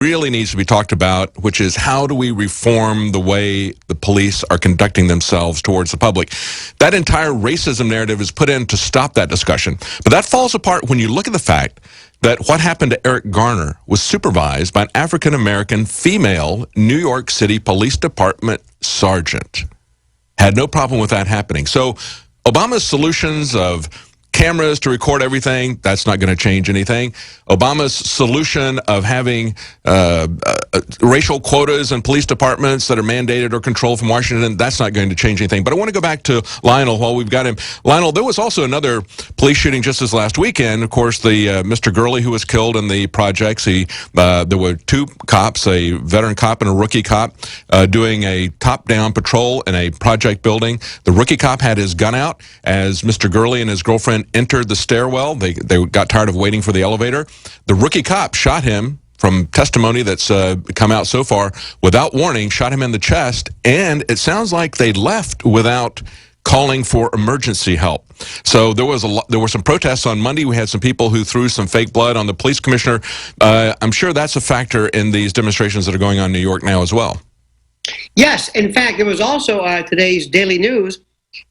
really needs to be talked about, which is how do we reform the way the police are conducting themselves towards the public. That entire racism narrative is put in to stop that discussion. But that falls apart when you look at the fact that what happened to Eric Garner was supervised by an African-American female New York City Police Department sergeant. Had no problem with that happening. So Obama's solutions of cameras to record everything, that's not going to change anything. Obama's solution of having racial quotas in police departments that are mandated or controlled from Washington, that's not going to change anything. But I want to go back to Lionel while we've got him. Lionel, there was also another police shooting just this last weekend. Of course, the Mr. Gurley who was killed in the projects. There were two cops, a veteran cop and a rookie cop, doing a top-down patrol in a project building. The rookie cop had his gun out as Mr. Gurley and his girlfriend entered the stairwell. They got tired of waiting for the elevator. The rookie cop shot him, from testimony that's come out so far, without warning, shot him in the chest, and it sounds like they left without calling for emergency help. So there were some protests on Monday. We had some people who threw some fake blood on the police commissioner. I'm sure that's a factor in these demonstrations that are going on in New York now as well. Yes, in fact, it was also today's Daily News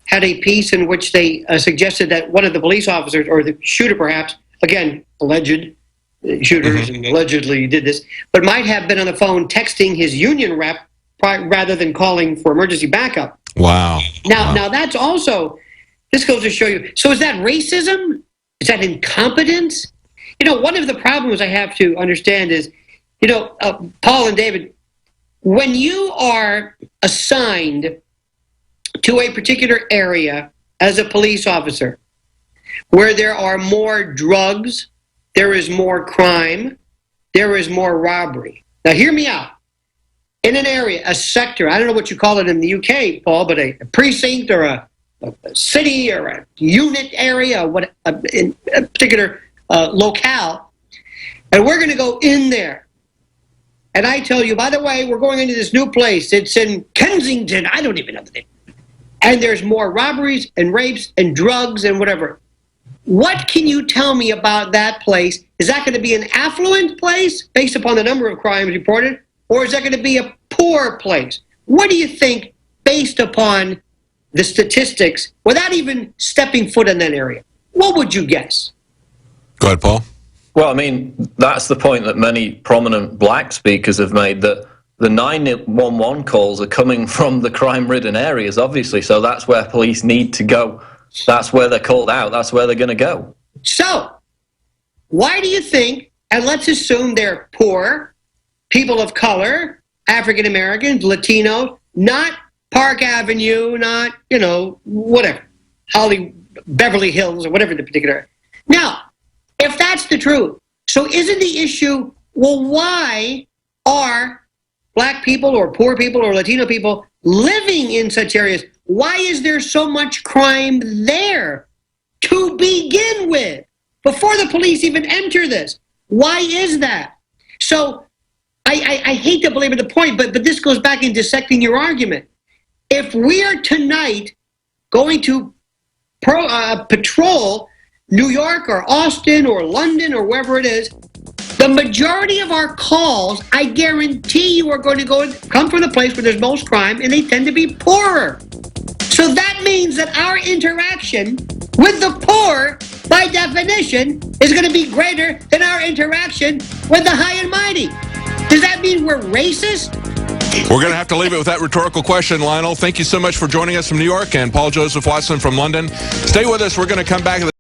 had a piece in which they suggested that one of the police officers, or the shooter perhaps, again, alleged shooters and allegedly did this, but might have been on the phone texting his union rep rather than calling for emergency backup. Wow. Now that's also, this goes to show you, so is that racism? Is that incompetence? You know, one of the problems I have to understand is, you know, Paul and David, when you are assigned to a particular area as a police officer where there are more drugs, there is more crime, there is more robbery. Now hear me out. In an area, a sector, I don't know what you call it in the UK, Paul, but a precinct or a city or a unit area, in a particular locale, and we're going to go in there. And I tell you, by the way, we're going into this new place. It's in Kensington. I don't even know the name. And there's more robberies and rapes and drugs and whatever. What can you tell me about that place? Is that going to be an affluent place based upon the number of crimes reported? Or is that going to be a poor place? What do you think based upon the statistics without even stepping foot in that area? What would you guess? Go ahead, Paul. Well, I mean, that's the point that many prominent black speakers have made, that the 911 calls are coming from the crime-ridden areas, obviously, so that's where police need to go. That's where they're called out. That's where they're going to go. So, why do you think, and let's assume they're poor, people of color, African Americans, Latino, not Park Avenue, not, you know, whatever, Beverly Hills, or whatever the particular. Now, if that's the truth, so isn't the issue, well, why are black people or poor people or Latino people living in such areas? Why is there so much crime there to begin with, before the police even enter this? Why is that? So I hate to belabor the point, but this goes back in dissecting your argument. If we are tonight going to patrol New York or Austin or London or wherever it is, the majority of our calls, I guarantee you, are going to come from the place where there's most crime, and they tend to be poorer. So that means that our interaction with the poor, by definition, is going to be greater than our interaction with the high and mighty. Does that mean we're racist? We're going to have to leave it with that rhetorical question, Lionel. Thank you so much for joining us from New York, and Paul Joseph Watson from London. Stay with us. We're going to come back.